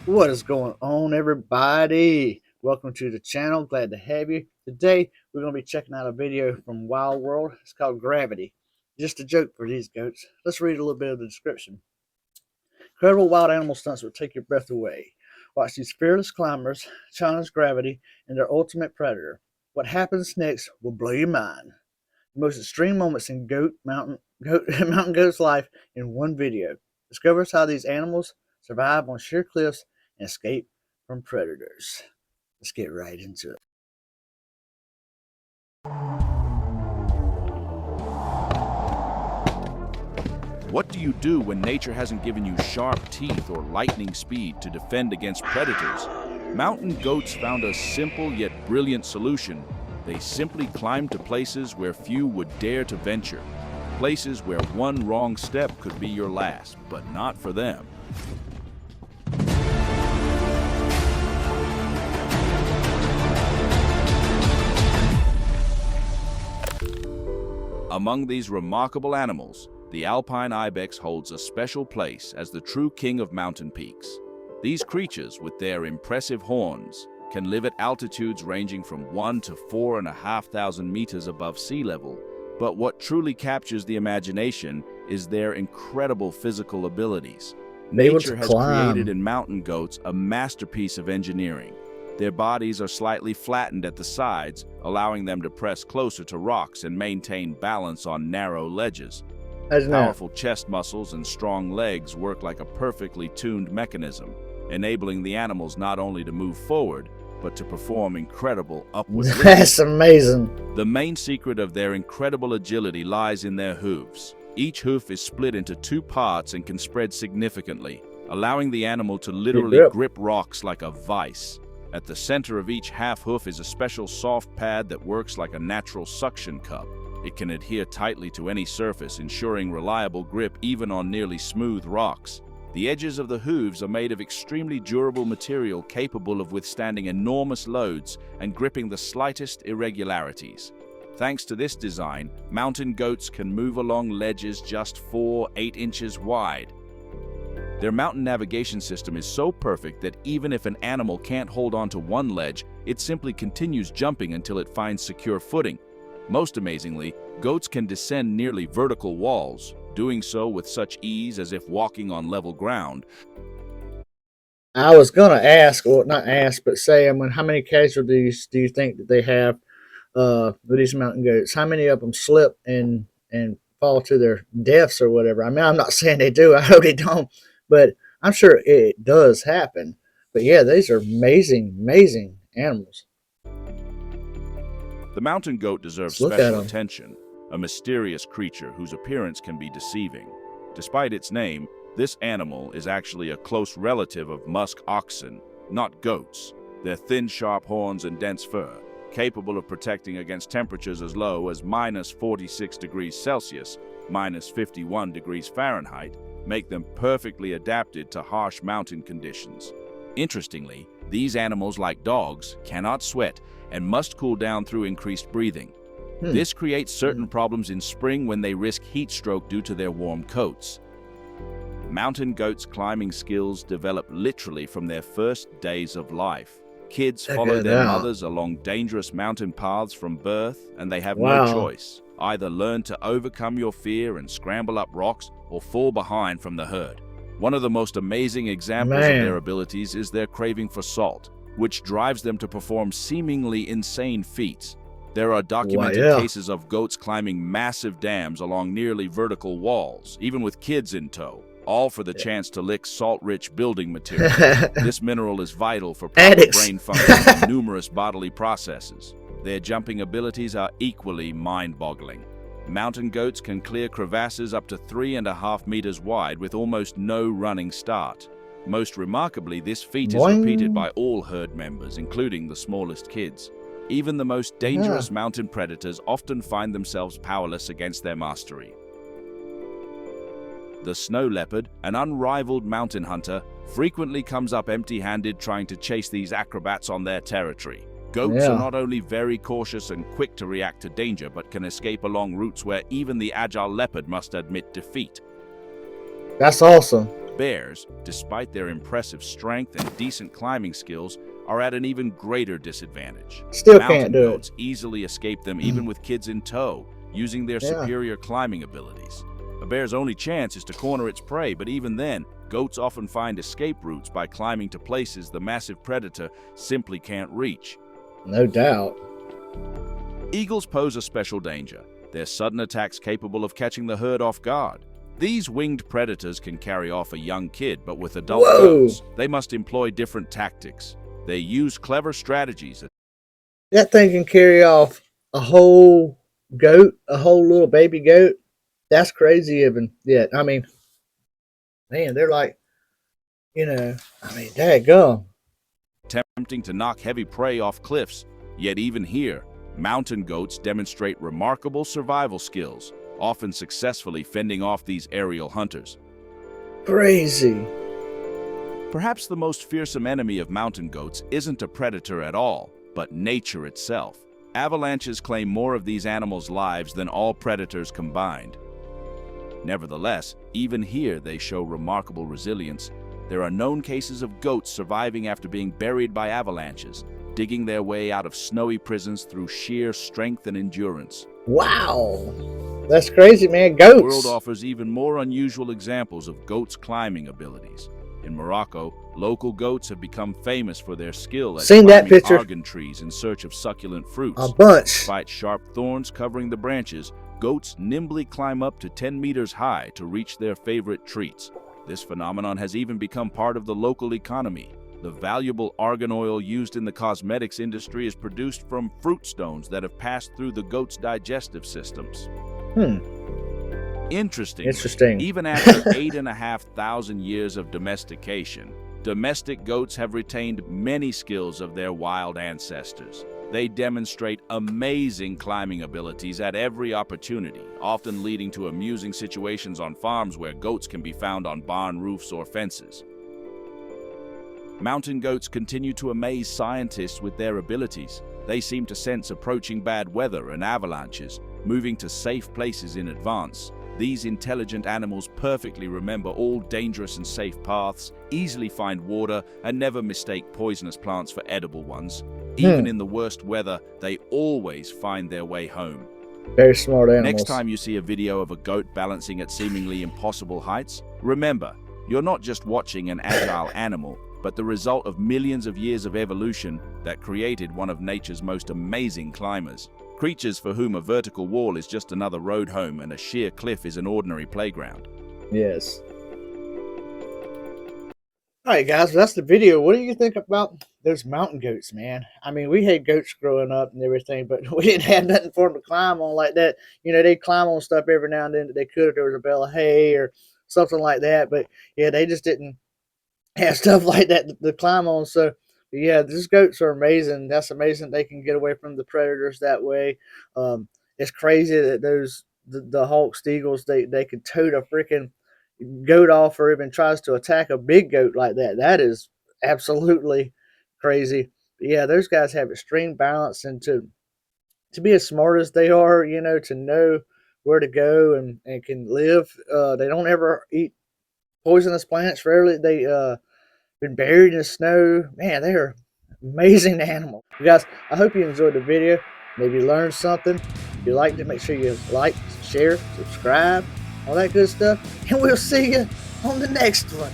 What is going on, everybody? Welcome to the channel. Glad to have you. Today, we're going to be checking out a video from Wild World. It's called Gravity. Just a joke for these goats. Let's read a little bit of the description. Incredible wild animal stunts will take your breath away. Watch these fearless climbers challenge gravity and their ultimate predator. What happens next will blow your mind. The most extreme moments in mountain goat's life in one video. Discovers how these animals survive on sheer cliffs and escape from predators. Let's get right into it. What do you do when nature hasn't given you sharp teeth or lightning speed to defend against predators? Mountain goats found a simple yet brilliant solution. They simply climbed to places where few would dare to venture. Places where one wrong step could be your last, but not for them. Among these remarkable animals, the alpine ibex holds a special place as the true king of mountain peaks. These creatures, with their impressive horns, can live at altitudes ranging from 1 to 4,500 meters above sea level, but what truly captures the imagination is their incredible physical abilities. Nature has created in mountain goats a masterpiece of engineering. Their bodies are slightly flattened at the sides, allowing them to press closer to rocks and maintain balance on narrow ledges. Powerful chest muscles and strong legs work like a perfectly tuned mechanism, enabling the animals not only to move forward, but to perform incredible upward lifts. That's amazing. The main secret of their incredible agility lies in their hooves. Each hoof is split into two parts and can spread significantly, allowing the animal to literally grip rocks like a vice. At the center of each half hoof is a special soft pad that works like a natural suction cup. It can adhere tightly to any surface, ensuring reliable grip even on nearly smooth rocks. The edges of the hooves are made of extremely durable material capable of withstanding enormous loads and gripping the slightest irregularities. Thanks to this design, mountain goats can move along ledges just 4–8 inches wide. Their mountain navigation system is so perfect that even if an animal can't hold on to one ledge, it simply continues jumping until it finds secure footing. Most amazingly, goats can descend nearly vertical walls, doing so with such ease as if walking on level ground. I was gonna ask, or not ask, but say, how many casualties do you think that they have with these mountain goats? How many of them slip and fall to their deaths or whatever? I mean, I'm not saying they do. I hope they don't, but I'm sure it does happen. But yeah, these are amazing, amazing animals. The mountain goat deserves special attention, a mysterious creature whose appearance can be deceiving. Despite its name, this animal is actually a close relative of musk oxen, not goats. Their thin, sharp horns and dense fur, capable of protecting against temperatures as low as -46 degrees Celsius, -51 degrees Fahrenheit, make them perfectly adapted to harsh mountain conditions. Interestingly, these animals, like dogs, cannot sweat and must cool down through increased breathing. This creates certain problems in spring when they risk heat stroke due to their warm coats. Mountain goats' climbing skills develop literally from their first days of life. Kids follow their mothers along dangerous mountain paths from birth, and they have no choice. Either learn to overcome your fear and scramble up rocks, or fall behind from the herd. One of the most amazing examples of their abilities is their craving for salt, which drives them to perform seemingly insane feats. There are documented cases of goats climbing massive dams along nearly vertical walls, even with kids in tow, all for the chance to lick salt-rich building material. This mineral is vital for proper brain function and numerous bodily processes. Their jumping abilities are equally mind-boggling. Mountain goats can clear crevasses up to 3.5 meters wide with almost no running start. Most remarkably, this feat is repeated by all herd members, including the smallest kids. Even the most dangerous mountain predators often find themselves powerless against their mastery. The snow leopard, an unrivaled mountain hunter, frequently comes up empty-handed trying to chase these acrobats on their territory. Goats are not only very cautious and quick to react to danger, but can escape along routes where even the agile leopard must admit defeat. That's awesome. Bears, despite their impressive strength and decent climbing skills, are at an even greater disadvantage. Still Mountain can't do it. goats easily escape them even with kids in tow, using their superior climbing abilities. A bear's only chance is to corner its prey, but even then, goats often find escape routes by climbing to places the massive predator simply can't reach. No doubt. Eagles pose a special danger. Their sudden attacks capable of catching the herd off guard. These winged predators can carry off a young kid, but with adult goats, they must employ different tactics. They use clever strategies. That thing can carry off a whole goat, a whole little baby goat. That's crazy even yet. I mean, man, they're like, daggum. Attempting to knock heavy prey off cliffs. Yet even here, mountain goats demonstrate remarkable survival skills, often successfully fending off these aerial hunters. Crazy. Perhaps the most fearsome enemy of mountain goats isn't a predator at all, but nature itself. Avalanches claim more of these animals' lives than all predators combined. Nevertheless, even here they show remarkable resilience. There are known cases of goats surviving after being buried by avalanches, digging their way out of snowy prisons through sheer strength and endurance. Wow. That's crazy, man. Goats. The world offers even more unusual examples of goats' climbing abilities. In Morocco, local goats have become famous for their skill at climbing argan trees in search of succulent fruits. A bunch. Despite sharp thorns covering the branches, goats nimbly climb up to 10 meters high to reach their favorite treats. This phenomenon has even become part of the local economy. The valuable argan oil used in the cosmetics industry is produced from fruit stones that have passed through the goat's digestive systems. Interesting. Even after 8,500 years of domestication, domestic goats have retained many skills of their wild ancestors. They demonstrate amazing climbing abilities at every opportunity, often leading to amusing situations on farms where goats can be found on barn roofs or fences. Mountain goats continue to amaze scientists with their abilities. They seem to sense approaching bad weather and avalanches, moving to safe places in advance. These intelligent animals perfectly remember all dangerous and safe paths, easily find water, and never mistake poisonous plants for edible ones. Even in the worst weather, they always find their way home. Very smart animals. Next time you see a video of a goat balancing at seemingly impossible heights, remember, you're not just watching an agile animal, but the result of millions of years of evolution that created one of nature's most amazing climbers. Creatures for whom a vertical wall is just another road home and a sheer cliff is an ordinary playground. Yes. Alright guys, so that's the video. What do you think about those mountain goats, man? I mean, we had goats growing up and everything, but we didn't have nothing for them to climb on like that. They'd climb on stuff every now and then that they could if there was a bale of hay or something like that. But yeah, they just didn't have stuff like that to climb on. So yeah, these goats are amazing. That's amazing they can get away from the predators that way. It's crazy that the hawks, the eagles, they can tote a freaking goat off or even tries to attack a big goat like that. That is absolutely crazy. But yeah, those guys have extreme balance, and to be as smart as they are, to know where to go and can live. They don't ever eat poisonous plants. Rarely. They been buried in the snow. Man, they are amazing animals. You guys, I hope you enjoyed the video. Maybe learned something. If you liked it, make sure you like, share, subscribe, all that good stuff. And we'll see you on the next one.